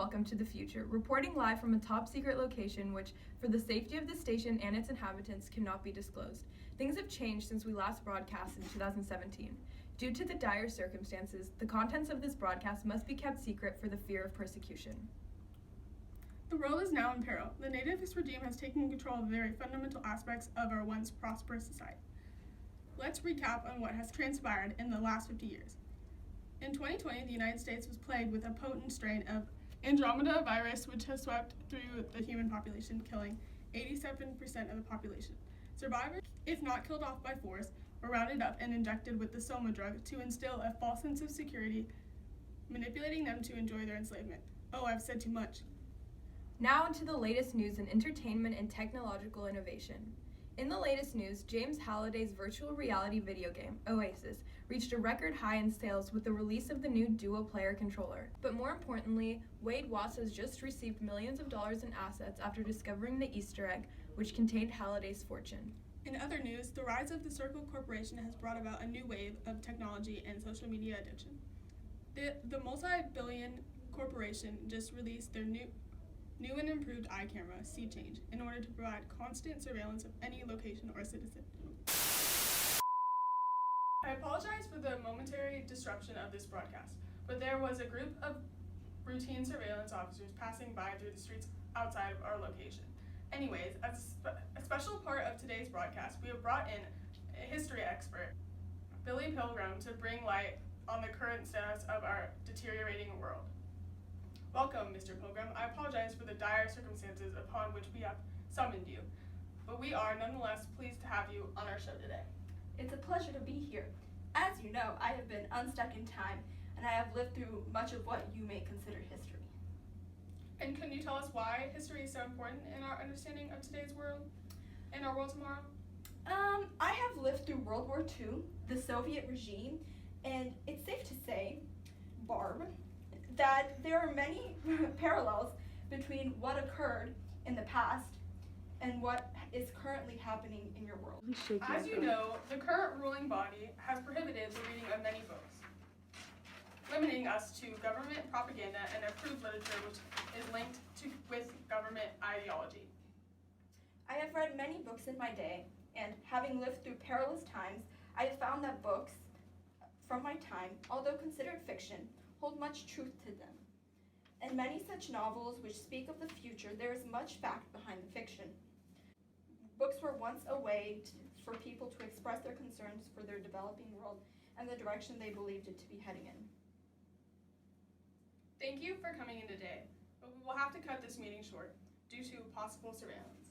welcome to the future, reporting live from a top-secret location which, for the safety of the station and its inhabitants, cannot be disclosed. Things have changed since we last broadcast in 2017. Due to the dire circumstances, the contents of this broadcast must be kept secret for the fear of persecution. The world is now in peril. The nativist regime has taken control of very fundamental aspects of our once prosperous society. Let's recap on what has transpired in the last 50 years. In 2020, the United States was plagued with a potent strain of Andromeda virus, which has swept through the human population, killing 87% of the population. Survivors, if not killed off by force, were rounded up and injected with the Soma drug to instill a false sense of security, manipulating them to enjoy their enslavement. Oh, I've said too much. Now into the latest news in entertainment and technological innovation. In the latest news, James Halliday's virtual reality video game, Oasis, reached a record high in sales with the release of the new dual-player controller. But more importantly, Wade Watts has just received millions of dollars in assets after discovering the Easter egg, which contained Halliday's fortune. In other news, the rise of the Circle Corporation has brought about a new wave of technology and social media addiction. The multi-billion corporation just released their new and improved eye camera, SeeChange, in order to provide constant surveillance of any location or citizen. I apologize for the momentary disruption of this broadcast, but there was a group of routine surveillance officers passing by through the streets outside of our location. Anyways, as a special part of today's broadcast, we have brought in a history expert, Billy Pilgrim, to bring light on the current status of our deteriorating world. Welcome, Mr. Pilgrim. I apologize for the dire circumstances upon which we have summoned you, but we are nonetheless pleased to have you on our show today. It's a pleasure to be here. As you know, I have been unstuck in time, and I have lived through much of what you may consider history. And can you tell us why history is so important in our understanding of today's world and our world tomorrow? I have lived through World War II, the Soviet regime, and it's safe to say, Barb, that there are many parallels between what occurred in the past and what is currently happening in your world. As you know, the current ruling body has prohibited the reading of many books, limiting us to government propaganda and approved literature which is linked with government ideology. I have read many books in my day, and having lived through perilous times, I have found that books from my time, although considered fiction, hold much truth to them. In many such novels which speak of the future, there is much fact behind the fiction. Books were once a way for people to express their concerns for their developing world and the direction they believed it to be heading in. Thank you for coming in today, but we will have to cut this meeting short due to possible surveillance.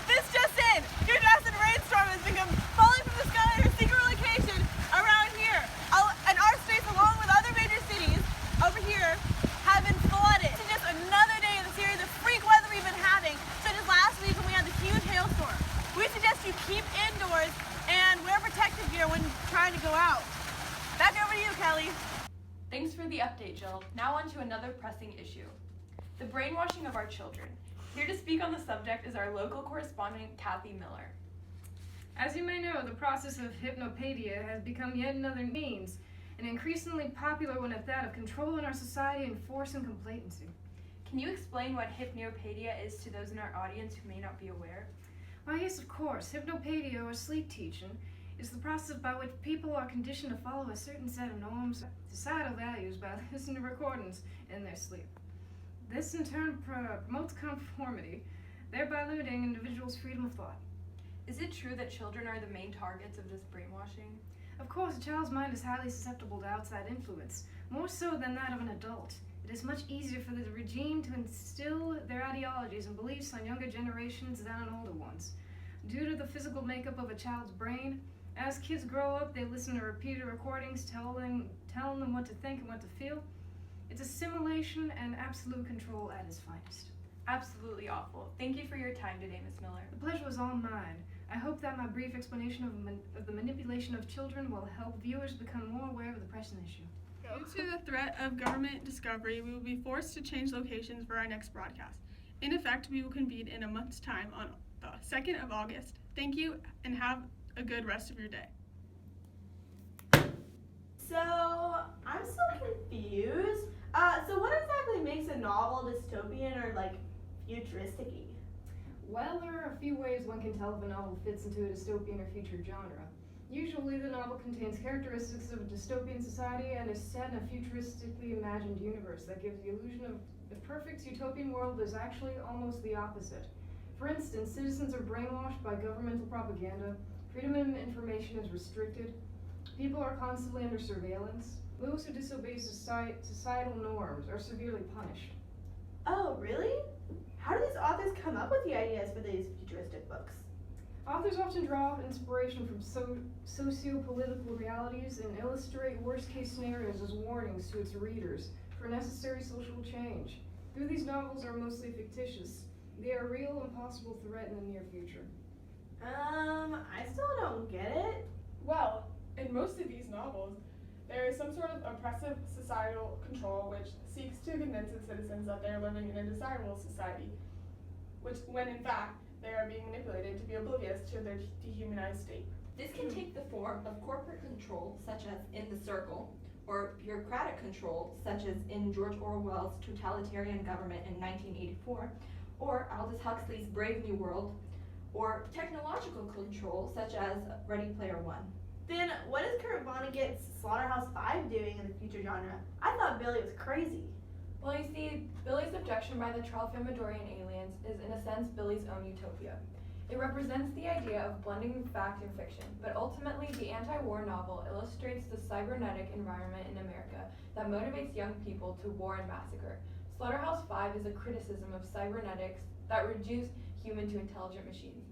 This just in! Huge acid rainstorm has been falling from the sky at a secret location around here. And our states, along with other major cities over here, have been flooded. It's just another day of the series of freak weather we've been having, such as last week when we had the huge hailstorm. We suggest you keep indoors and wear protective gear when trying to go out. Back over to you, Kelly. Thanks for the update, Jill. Now on to another pressing issue. The brainwashing of our children. Here to speak on the subject is our local correspondent, Kathy Miller. As you may know, the process of hypnopaedia has become yet another means, an increasingly popular one at that, of controlling our society and forcing complacency. Can you explain what hypnopaedia is to those in our audience who may not be aware? Why, yes, of course. Hypnopaedia, or sleep teaching, is the process by which people are conditioned to follow a certain set of norms, societal values, by listening to recordings in their sleep. This, in turn, promotes conformity, thereby limiting individuals' freedom of thought. Is it true that children are the main targets of this brainwashing? Of course, a child's mind is highly susceptible to outside influence, more so than that of an adult. It is much easier for the regime to instill their ideologies and beliefs on younger generations than on older ones. Due to the physical makeup of a child's brain, as kids grow up, they listen to repeated recordings telling them what to think and what to feel. It's assimilation and absolute control at its finest. Absolutely awful. Thank you for your time today, Ms. Miller. The pleasure was all mine. I hope that my brief explanation of the manipulation of children will help viewers become more aware of the pressing issue. Due to the threat of government discovery, we will be forced to change locations for our next broadcast. In effect, we will convene in a month's time on the 2nd of August. Thank you, and have a good rest of your day. So, I'm still confused. So what exactly makes a novel dystopian or like futuristic-y? Well, there are a few ways one can tell if a novel fits into a dystopian or future genre. Usually, the novel contains characteristics of a dystopian society and is set in a futuristically imagined universe that gives the illusion of the perfect utopian world is actually almost the opposite. For instance, citizens are brainwashed by governmental propaganda, freedom of information is restricted, people are constantly under surveillance, those who disobey societal norms are severely punished. Oh, really? How do these authors come up with the ideas for these futuristic books? Authors often draw inspiration from socio-political realities and illustrate worst-case scenarios as warnings to its readers for necessary social change. Though these novels are mostly fictitious, they are real and possible threat in the near future. I still don't get it. Well, in most of these novels, there is some sort of oppressive societal control which seeks to convince its citizens that they are living in a desirable society, which, when in fact, they are being manipulated to be oblivious to their dehumanized state. This can take the form of corporate control, such as in The Circle, or bureaucratic control, such as in George Orwell's totalitarian government in 1984, or Aldous Huxley's Brave New World, or technological control, such as Ready Player One. Then what is Kurt Vonnegut's Slaughterhouse-Five doing in the future genre? I thought Billy was crazy. Well, you see, Billy's abduction by the Tralfamadorian aliens is, in a sense, Billy's own utopia. It represents the idea of blending fact and fiction, but ultimately the anti-war novel illustrates the cybernetic environment in America that motivates young people to war and massacre. Slaughterhouse-Five is a criticism of cybernetics that reduce human to intelligent machines.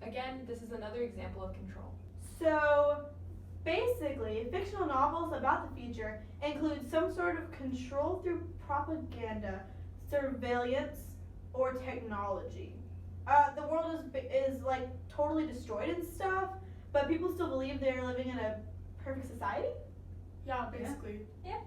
Again, this is another example of control. So, basically, fictional novels about the future include some sort of control through propaganda, surveillance, or technology. The world is like totally destroyed and stuff, but people still believe they're living in a perfect society? Yeah, basically. Yeah.